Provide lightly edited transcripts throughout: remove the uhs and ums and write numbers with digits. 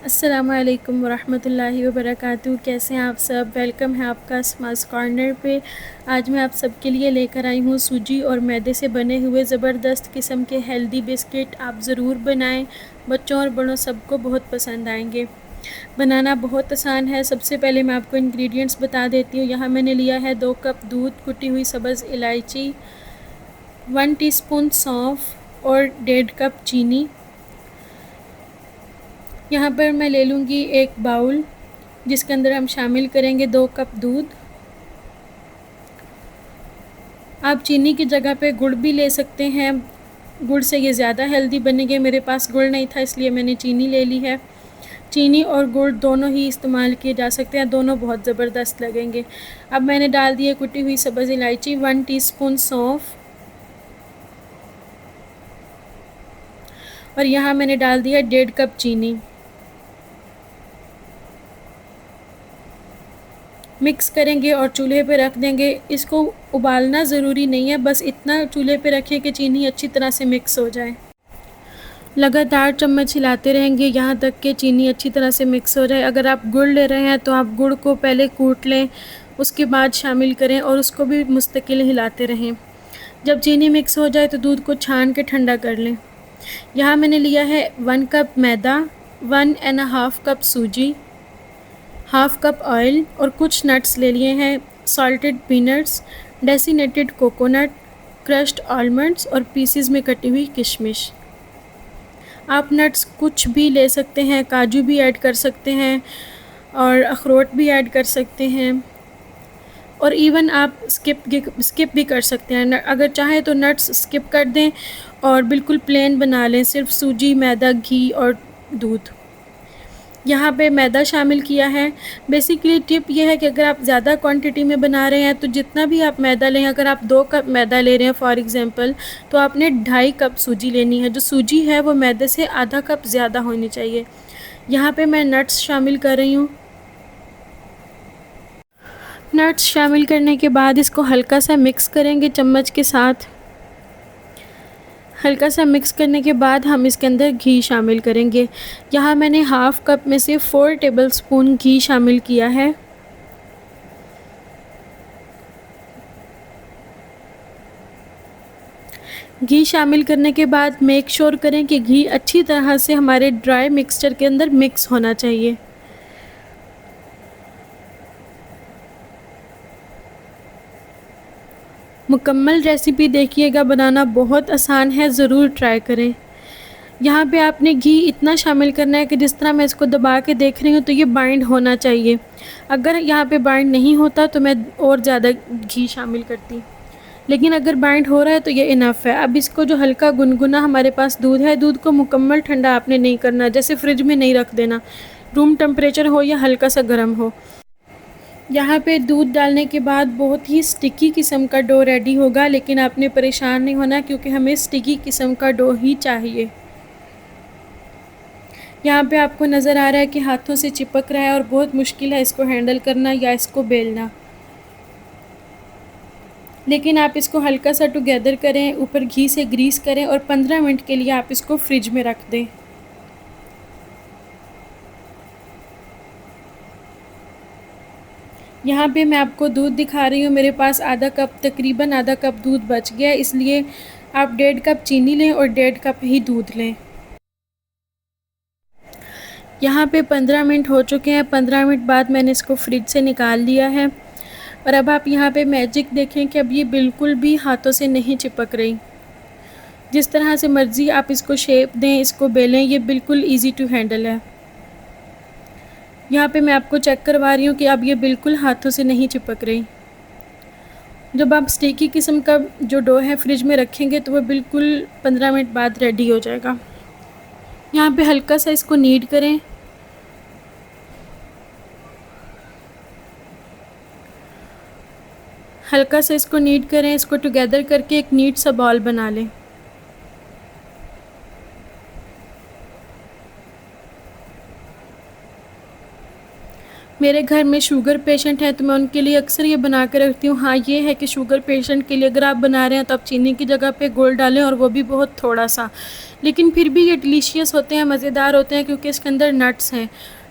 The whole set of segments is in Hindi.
अस्सलामुअलैकुम वरहमतुल्लाहि वबरकातुहू। कैसे हैं आप सब? वेलकम है आपका स्मास कॉर्नर पे। आज मैं आप सबके लिए लेकर आई हूँ सूजी और मैदे से बने हुए ज़बरदस्त किस्म के हेल्दी बिस्किट। आप ज़रूर बनाएं, बच्चों और बड़ों सबको बहुत पसंद आएंगे। बनाना बहुत आसान है। सबसे पहले मैं आपको इंग्रेडिएंट्स बता देती हूँ। यहाँ मैंने लिया है 2 कप दूध, कुटी हुई सब्ज़ इलायची, 1 टीस्पून सौंफ और 1.5 कप चीनी। यहाँ पर मैं ले लूँगी एक बाउल जिसके अंदर हम शामिल करेंगे 2 कप दूध। आप चीनी की जगह पे गुड़ भी ले सकते हैं, गुड़ से ये ज़्यादा हेल्दी बनेंगे। मेरे पास गुड़ नहीं था इसलिए मैंने चीनी ले ली है। चीनी और गुड़ दोनों ही इस्तेमाल किए जा सकते हैं, दोनों बहुत ज़बरदस्त लगेंगे। अब मैंने डाल दी है कुटी हुई सब्ज़ इलायची, 1 टीस्पून सौंफ और यहाँ मैंने डाल दिया 1.5 कप चीनी। मिक्स करेंगे और चूल्हे पे रख देंगे। इसको उबालना ज़रूरी नहीं है, बस इतना चूल्हे पे रखें कि चीनी अच्छी तरह से मिक्स हो जाए। लगातार चम्मच हिलाते रहेंगे यहाँ तक कि चीनी अच्छी तरह से मिक्स हो जाए। अगर आप गुड़ ले रहे हैं तो आप गुड़ को पहले कूट लें, उसके बाद शामिल करें और उसको भी मुस्तकिल हिलाते रहें। जब चीनी मिक्स हो जाए तो दूध को छान के ठंडा कर लें। यहाँ मैंने लिया है 1 कप मैदा, 1.5 कप सूजी, हाफ़ कप ऑयल और कुछ नट्स ले लिए हैं, salted peanuts, desiccated coconut, crushed almonds और पीसेस में कटी हुई किशमिश। आप नट्स कुछ भी ले सकते हैं, काजू भी ऐड कर सकते हैं और अखरोट भी ऐड कर सकते हैं और इवन आप स्किप भी कर सकते हैं। अगर चाहें तो नट्स स्किप कर दें और बिल्कुल प्लेन बना लें, सिर्फ सूजी, मैदा, घी और दूध। यहाँ पे मैदा शामिल किया है। बेसिकली टिप ये है कि अगर आप ज़्यादा क्वांटिटी में बना रहे हैं तो जितना भी आप मैदा लें, अगर आप 2 कप मैदा ले रहे हैं फॉर एग्ज़ाम्पल, तो आपने 2.5 कप सूजी लेनी है। जो सूजी है वो मैदे से आधा कप ज़्यादा होनी चाहिए। यहाँ पे मैं नट्स शामिल कर रही हूँ। नट्स शामिल करने के बाद इसको हल्का सा मिक्स करेंगे चम्मच के साथ। हल्का सा मिक्स करने के बाद हम इसके अंदर घी शामिल करेंगे। यहाँ मैंने हाफ़ कप में से 4 टेबलस्पून घी शामिल किया है। घी शामिल करने के बाद मेक श्योर करें कि घी अच्छी तरह से हमारे ड्राई मिक्सचर के अंदर मिक्स होना चाहिए। मुकम्मल रेसिपी देखिएगा, बनाना बहुत आसान है, ज़रूर ट्राई करें। यहाँ पे आपने घी इतना शामिल करना है कि जिस तरह मैं इसको दबा के देख रही हूँ तो ये बाइंड होना चाहिए। अगर यहाँ पे बाइंड नहीं होता तो मैं और ज़्यादा घी शामिल करती, लेकिन अगर बाइंड हो रहा है तो ये इनफ है। अब इसको जो हल्का गुनगुना हमारे पास दूध है, दूध को मुकम्मल ठंडा आपने नहीं करना, जैसे फ्रिज में नहीं रख देना, रूम टेम्परेचर हो या हल्का सा गर्म हो। यहाँ पे दूध डालने के बाद बहुत ही स्टिकी किस्म का डो रेडी होगा, लेकिन आपने परेशान नहीं होना क्योंकि हमें स्टिकी किस्म का डो ही चाहिए। यहाँ पे आपको नज़र आ रहा है कि हाथों से चिपक रहा है और बहुत मुश्किल है इसको हैंडल करना या इसको बेलना, लेकिन आप इसको हल्का सा टुगेदर करें, ऊपर घी से ग्रीस करें और 15 मिनट के लिए आप इसको फ्रिज में रख दें। यहाँ पे मैं आपको दूध दिखा रही हूँ। मेरे पास तकरीबन आधा कप दूध बच गया, इसलिए आप 1.5 कप चीनी लें और 1.5 कप ही दूध लें। यहाँ पे 15 मिनट हो चुके हैं। 15 मिनट बाद मैंने इसको फ्रिज से निकाल लिया है और अब आप यहाँ पे मैजिक देखें कि अब ये बिल्कुल भी हाथों से नहीं चिपक रही। जिस तरह से मर्ज़ी आप इसको शेप दें, इसको बेलें, ये बिल्कुल ईज़ी टू हैंडल है। यहाँ पे मैं आपको चेक करवा रही हूँ कि अब ये बिल्कुल हाथों से नहीं चिपक रही। जब आप स्टिकी किस्म का जो डो है फ्रिज में रखेंगे तो वो बिल्कुल 15 मिनट बाद रेडी हो जाएगा। यहाँ पे हल्का सा इसको नीड करें, इसको टुगेदर करके एक नीट सा बॉल बना लें। मेरे घर में शुगर पेशेंट हैं तो मैं उनके लिए अक्सर ये बना के रखती हूँ। हाँ, ये है कि शुगर पेशेंट के लिए अगर आप बना रहे हैं तो आप चीनी की जगह पे गुड़ डालें, और वो भी बहुत थोड़ा सा। लेकिन फिर भी ये डिलीशियस होते हैं, मज़ेदार होते हैं, क्योंकि इसके अंदर नट्स हैं।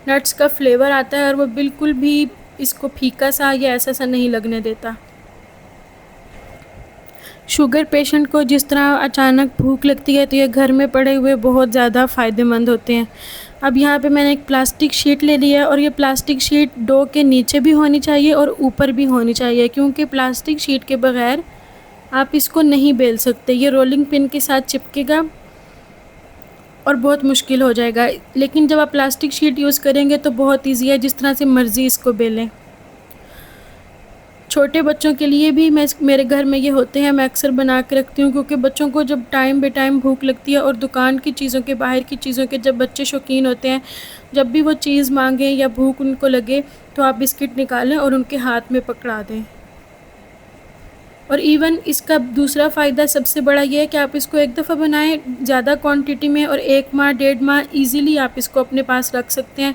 नट्स का फ्लेवर आता है और वो बिल्कुल भी इसको फीका सा या ऐसा सा नहीं लगने देता। शुगर पेशेंट को जिस तरह अचानक भूख लगती है तो ये घर में पड़े हुए बहुत ज़्यादा फ़ायदेमंद होते हैं। अब यहाँ पे मैंने एक प्लास्टिक शीट ले ली है, और ये प्लास्टिक शीट डो के नीचे भी होनी चाहिए और ऊपर भी होनी चाहिए, क्योंकि प्लास्टिक शीट के बग़ैर आप इसको नहीं बेल सकते। ये रोलिंग पिन के साथ चिपकेगा और बहुत मुश्किल हो जाएगा। लेकिन जब आप प्लास्टिक शीट यूज़ करेंगे तो बहुत ईजी है, जिस तरह से मर्ज़ी इसको बेलें। छोटे बच्चों के लिए भी मेरे घर में ये होते हैं, मैं अक्सर बना के रखती हूँ, क्योंकि बच्चों को जब टाइम बे टाइम भूख लगती है, और दुकान की चीज़ों के, बाहर की चीज़ों के जब बच्चे शौकीन होते हैं, जब भी वो चीज़ मांगें या भूख उनको लगे तो आप बिस्किट निकालें और उनके हाथ में पकड़ा दें। और इवन इसका दूसरा फ़ायदा सबसे बड़ा ये है कि आप इसको एक दफ़ा बनाएं ज़्यादा क्वांटिटी में, और 1 माह 1.5 माह ईज़िली आप इसको अपने पास रख सकते हैं।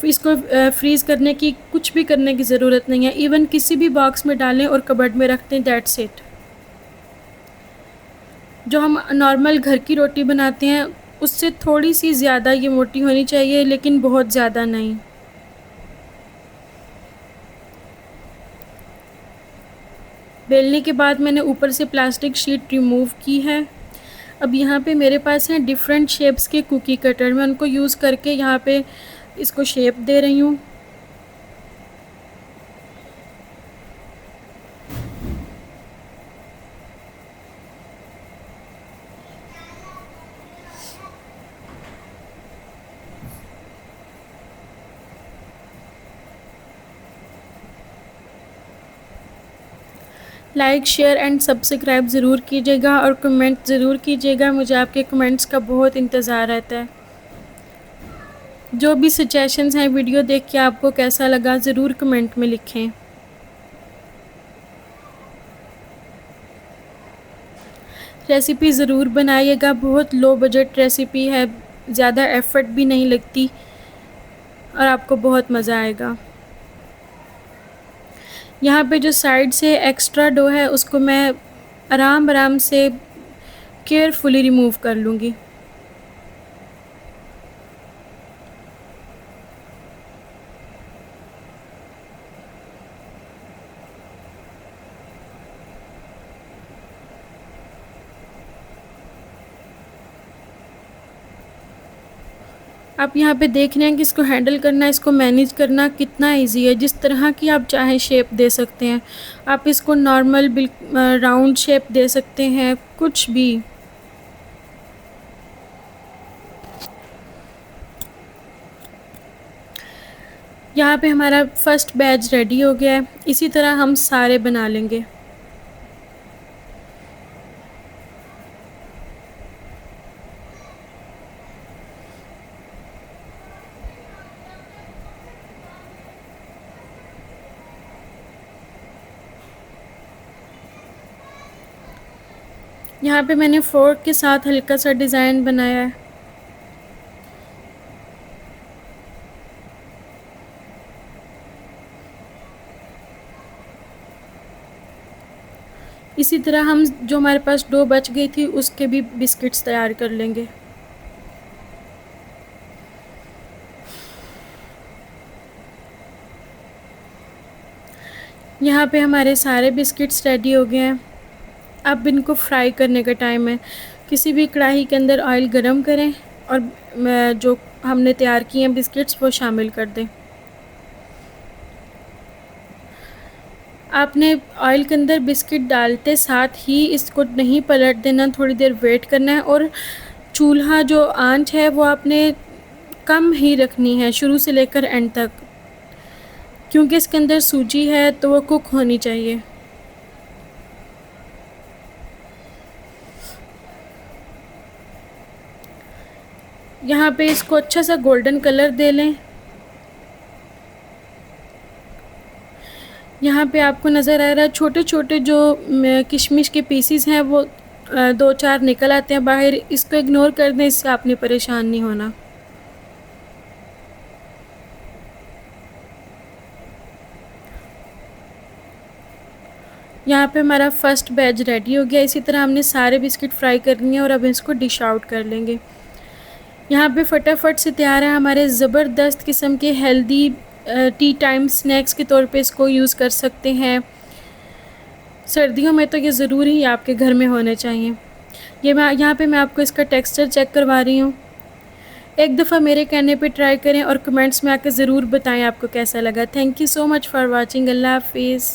इसको फ्रीज़ करने की, कुछ भी करने की ज़रूरत नहीं है। इवन किसी भी बॉक्स में डालें और कबर्ड में रख दें, दैट्स इट। जो हम नॉर्मल घर की रोटी बनाते हैं उससे थोड़ी सी ज़्यादा ये मोटी होनी चाहिए, लेकिन बहुत ज़्यादा नहीं। बेलने के बाद मैंने ऊपर से प्लास्टिक शीट रिमूव की है। अब यहाँ पे मेरे पास हैं डिफरेंट शेप्स के कुकी कटर, मैं उनको यूज़ करके यहाँ पे इसको शेप दे रही हूँ। लाइक, शेयर एंड सब्सक्राइब ज़रूर कीजिएगा, और कमेंट ज़रूर कीजिएगा। मुझे आपके कमेंट्स का बहुत इंतज़ार रहता है। जो भी सजेशंस हैं, वीडियो देख के आपको कैसा लगा ज़रूर कमेंट में लिखें। रेसिपी ज़रूर बनाइएगा, बहुत लो बजट रेसिपी है, ज़्यादा एफ़र्ट भी नहीं लगती, और आपको बहुत मज़ा आएगा। यहाँ पे जो साइड से एक्स्ट्रा डो है उसको मैं आराम से केयरफुली रिमूव कर लूँगी। आप यहाँ पे देख रहे हैं कि इसको हैंडल करना, इसको मैनेज करना कितना इजी है। जिस तरह की आप चाहें शेप दे सकते हैं। आप इसको नॉर्मल राउंड शेप दे सकते हैं, कुछ भी। यहाँ पे हमारा फर्स्ट बैच रेडी हो गया है। इसी तरह हम सारे बना लेंगे। यहाँ पे मैंने फोर्क के साथ हल्का सा डिज़ाइन बनाया है। इसी तरह हम जो हमारे पास डो बच गई थी उसके भी बिस्किट्स तैयार कर लेंगे। यहाँ पे हमारे सारे बिस्किट्स रेडी हो गए हैं। अब इनको फ्राई करने का टाइम है। किसी भी कढ़ाई के अंदर ऑयल गरम करें और जो हमने तैयार किए हैं बिस्किट्स वो शामिल कर दें। आपने ऑयल के अंदर बिस्किट डालते साथ ही इसको नहीं पलट देना, थोड़ी देर वेट करना है। और चूल्हा जो आंच है वो आपने कम ही रखनी है शुरू से लेकर एंड तक, क्योंकि इसके अंदर सूजी है तो वो कुक होनी चाहिए। यहाँ पे इसको अच्छा सा गोल्डन कलर दे लें। यहाँ पे आपको नज़र आ रहा है छोटे छोटे जो किशमिश के पीसीज हैं वो 2-4 निकल आते हैं बाहर। इसको इग्नोर कर दें, इससे आपने परेशान नहीं होना। यहाँ पे हमारा फ़र्स्ट बैच रेडी हो गया। इसी तरह हमने सारे बिस्किट फ्राई कर लिए और अब इसको डिश आउट कर लेंगे। यहाँ पे फटाफट से तैयार है हमारे ज़बरदस्त किस्म के हेल्दी टी टाइम स्नैक्स के तौर पे इसको यूज़ कर सकते हैं। सर्दियों में तो ये ज़रूरी ही आपके घर में होने चाहिए। यहाँ पे मैं आपको इसका टेक्सचर चेक करवा रही हूँ। एक दफ़ा मेरे कहने पे ट्राई करें और कमेंट्स में आकर ज़रूर बताएं आपको कैसा लगा। Thank you so much for watching. अल्लाह हाफिज़।